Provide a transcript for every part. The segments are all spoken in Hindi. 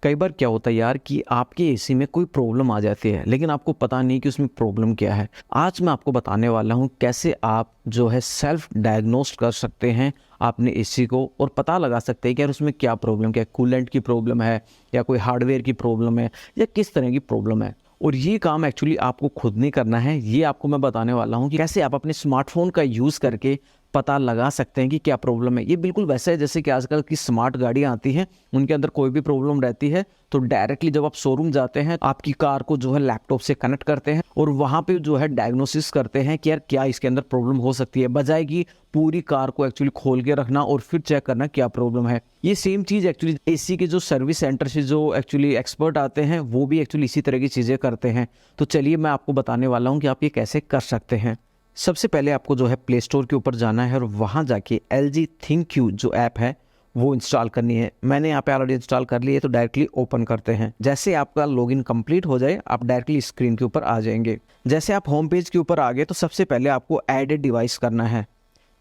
कई बार क्या होता है यार कि आपके एसी में कोई प्रॉब्लम आ जाती है, लेकिन आपको पता नहीं कि उसमें प्रॉब्लम क्या है। आज मैं आपको बताने वाला हूँ कैसे आप जो है सेल्फ डायग्नोस्ट कर सकते हैं अपने एसी को और पता लगा सकते हैं कि यार उसमें क्या प्रॉब्लम, क्या कूलेंट की प्रॉब्लम है या कोई हार्डवेयर की प्रॉब्लम है या किस तरह की प्रॉब्लम है। और ये काम एक्चुअली आपको खुद नहीं करना है, ये आपको मैं बताने वाला हूँ कि कैसे आप अपने स्मार्टफोन का यूज़ करके पता लगा सकते हैं कि क्या प्रॉब्लम है। ये बिल्कुल वैसा है जैसे कि आजकल की स्मार्ट गाड़ियाँ आती हैं, उनके अंदर कोई भी प्रॉब्लम रहती है तो डायरेक्टली जब आप शोरूम जाते हैं आपकी कार को जो है लैपटॉप से कनेक्ट करते हैं और वहाँ पे जो है डायग्नोसिस करते हैं कि यार क्या इसके अंदर प्रॉब्लम हो सकती है, बजाय कि पूरी कार को एक्चुअली खोल के रखना और फिर चेक करना क्या प्रॉब्लम है। ये सेम चीज़ एक्चुअली एसी के जो सर्विस सेंटर से जो एक्चुअली एक्सपर्ट आते हैं वो भी एक्चुअली इसी तरह की चीज़ें करते हैं। तो चलिए मैं आपको बताने वाला हूँ कि आप ये कैसे कर सकते हैं। सबसे पहले आपको जो है प्ले स्टोर के ऊपर जाना है और वहाँ जाके LG ThinQ जो ऐप है वो इंस्टॉल करनी है। मैंने यहाँ पे ऑलरेडी इंस्टॉल कर ली है तो डायरेक्टली ओपन करते हैं। जैसे आपका लॉगिन कंप्लीट हो जाए आप डायरेक्टली स्क्रीन के ऊपर आ जाएंगे। जैसे आप होम पेज के ऊपर आ गए तो सबसे पहले आपको एडेड डिवाइस करना है।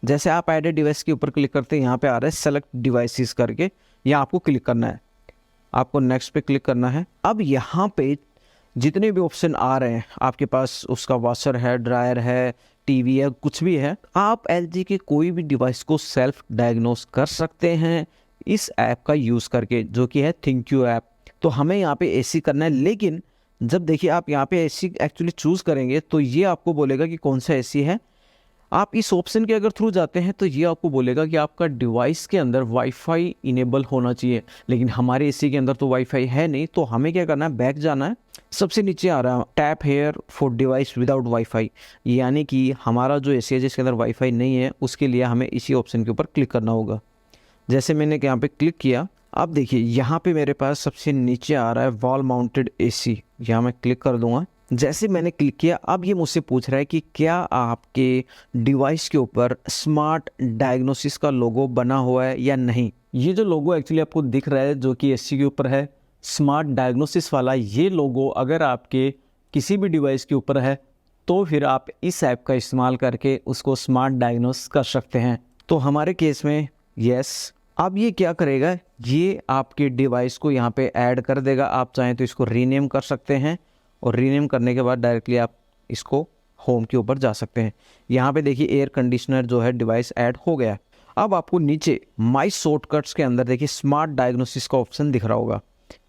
जैसे आप एडेड डिवाइस के ऊपर क्लिक करते हैं यहाँ पे आ रहा है सेलेक्ट डिवाइसेस करके, यहाँ आपको क्लिक करना है। आपको नेक्स्ट पे क्लिक करना है। अब यहाँ पे जितने भी ऑप्शन आ रहे हैं आपके पास, उसका वॉशर है, ड्रायर है, टीवी है, कुछ भी है, आप LG के कोई भी डिवाइस को सेल्फ डायग्नोस कर सकते हैं इस ऐप का यूज़ करके, जो कि है ThinQ ऐप। तो हमें यहाँ पे एसी करना है, लेकिन जब देखिए आप यहाँ पे एसी एक्चुअली चूज़ करेंगे तो ये आपको बोलेगा कि कौन सा एसी है। आप इस ऑप्शन के अगर थ्रू जाते हैं तो ये आपको बोलेगा कि आपका डिवाइस के अंदर वाईफाई इनेबल होना चाहिए, लेकिन हमारे एसी के अंदर तो वाईफाई है नहीं। तो हमें क्या करना है, बैक जाना है। सबसे नीचे आ रहा है tap here for device without wifi, यानी कि हमारा जो एसी है जिसके अंदर वाईफाई नहीं है उसके लिए हमें इसी ऑप्शन के ऊपर क्लिक करना होगा। जैसे मैंने यहाँ पे क्लिक किया, अब देखिए यहाँ पे मेरे पास सबसे नीचे आ रहा है वॉल माउंटेड एसी, यहाँ मैं क्लिक कर दूंगा। जैसे मैंने क्लिक किया अब ये मुझसे पूछ रहा है कि क्या आपके डिवाइस के ऊपर स्मार्ट डायग्नोसिस का लोगो बना हुआ है या नहीं। ये जो लोगो एक्चुअली आपको दिख रहा है जो कि एसी के ऊपर है स्मार्ट डायग्नोसिस वाला, ये लोगो अगर आपके किसी भी डिवाइस के ऊपर है तो फिर आप इस ऐप का इस्तेमाल करके उसको स्मार्ट डायग्नोस कर सकते हैं। तो हमारे केस में यस। अब ये क्या करेगा, ये आपके डिवाइस को यहाँ पे ऐड कर देगा। आप चाहें तो इसको रीनेम कर सकते हैं और रीनेम करने के बाद डायरेक्टली आप इसको होम के ऊपर जा सकते हैं। यहाँ पे देखिए एयर कंडीशनर जो है डिवाइस ऐड हो गया। अब आपको नीचे माई शॉर्टकट्स के अंदर देखिए स्मार्ट डायग्नोसिस का ऑप्शन दिख रहा होगा,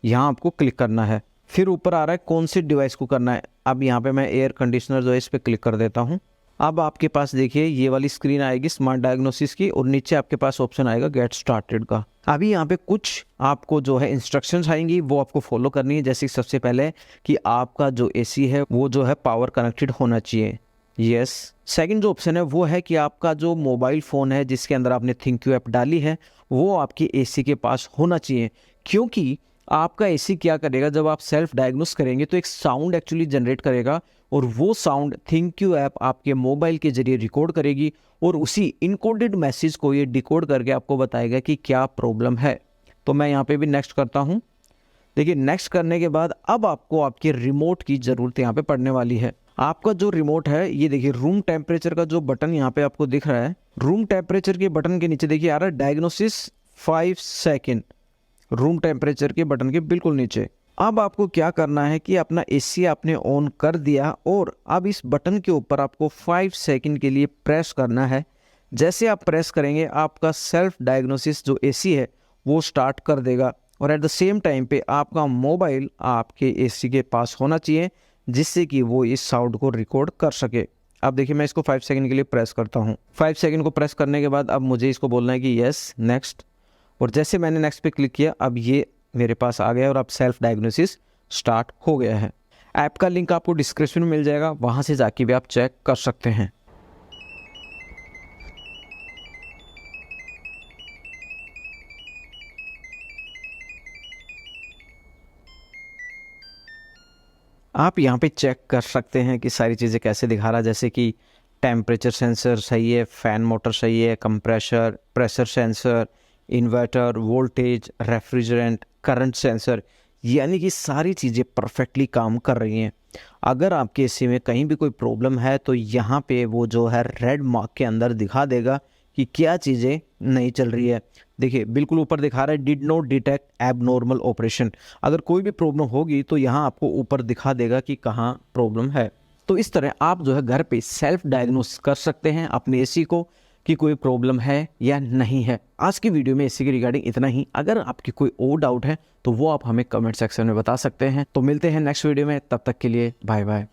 यहाँ आपको क्लिक करना है। फिर ऊपर आ रहा है कौन सी डिवाइस को करना है। अब यहाँ पे मैं एयर कंडीशनर जो है इस पर क्लिक कर देता हूँ। अब आपके पास देखिए ये वाली स्क्रीन आएगी स्मार्ट डायग्नोसिस की और नीचे आपके पास ऑप्शन आएगा गेट स्टार्टेड का। अभी यहाँ पे कुछ आपको जो है इंस्ट्रक्शंस आएंगी वो आपको फॉलो करनी है। जैसे सबसे पहले कि आपका जो एसी है वो जो है पावर कनेक्टेड होना चाहिए, यस। सेकंड जो ऑप्शन है वो है कि आपका जो मोबाइल फ़ोन है जिसके अंदर आपने ThinQ ऐप डाली है वो आपके एसी के पास होना चाहिए, क्योंकि आपका एसी क्या करेगा जब आप सेल्फ डायग्नोस करेंगे तो एक साउंड एक्चुअली जनरेट करेगा और वो साउंड ThinQ ऐप आपके मोबाइल के जरिए रिकॉर्ड करेगी और उसी इनकोडेड मैसेज को ये डिकोड करके आपको बताएगा कि क्या प्रॉब्लम है। तो मैं यहाँ पे भी नेक्स्ट करता हूँ। देखिए नेक्स्ट करने के बाद अब आपको आपके रिमोट की ज़रूरत यहाँ पे पड़ने वाली है। आपका जो रिमोट है ये देखिए रूम टेम्परेचर का जो बटन यहाँ पे आपको दिख रहा है, रूम टेम्परेचर के बटन के नीचे देखिए आ रहा है डायग्नोसिस 5 सेकेंड, रूम टेम्परेचर के बटन के बिल्कुल नीचे। अब आपको क्या करना है कि अपना एसी आपने ऑन कर दिया और अब इस बटन के ऊपर आपको 5 सेकंड के लिए प्रेस करना है। जैसे आप प्रेस करेंगे आपका सेल्फ डायग्नोसिस जो एसी है वो स्टार्ट कर देगा और एट द सेम टाइम पे आपका मोबाइल आपके एसी के पास होना चाहिए जिससे कि वो इस साउंड को रिकॉर्ड कर सके। अब देखिए मैं इसको 5 सेकंड के लिए प्रेस करता हूँ। 5 सेकंड को प्रेस करने के बाद अब मुझे इसको बोलना है कि यस नेक्स्ट, और जैसे मैंने नेक्स्ट पे क्लिक किया अब ये मेरे पास आ गया और अब सेल्फ डायग्नोसिस स्टार्ट हो गया है। ऐप का लिंक आपको डिस्क्रिप्शन में मिल जाएगा, वहाँ से जाके भी आप चेक कर सकते हैं। आप यहाँ पे चेक कर सकते हैं कि सारी चीज़ें कैसे दिखा रहा है, जैसे कि टेम्परेचर सेंसर सही है, फ़ैन मोटर सही है, compressor, pressure sensor, inverter, voltage, refrigerant, current sensor, यानी कि सारी चीज़ें परफेक्टली काम कर रही हैं। अगर आपके एसी में कहीं भी कोई प्रॉब्लम है तो यहाँ पे वो जो है रेड मार्क के अंदर दिखा देगा कि क्या चीज़ें नहीं चल रही है। देखिए बिल्कुल ऊपर दिखा रहा है did not detect abnormal operation. अगर कोई भी प्रॉब्लम होगी तो यहाँ आपको ऊपर दिखा देगा कि कहाँ प्रॉब्लम है। तो इस तरह आप जो है घर पे सेल्फ डायग्नोस कर सकते हैं अपने एसी को कि कोई प्रॉब्लम है या नहीं है। आज की वीडियो में एसी के रिगार्डिंग इतना ही। अगर आपकी कोई और डाउट है तो वो आप हमें कमेंट सेक्शन में बता सकते हैं। तो मिलते हैं नेक्स्ट वीडियो में, तब तक के लिए बाय बाय।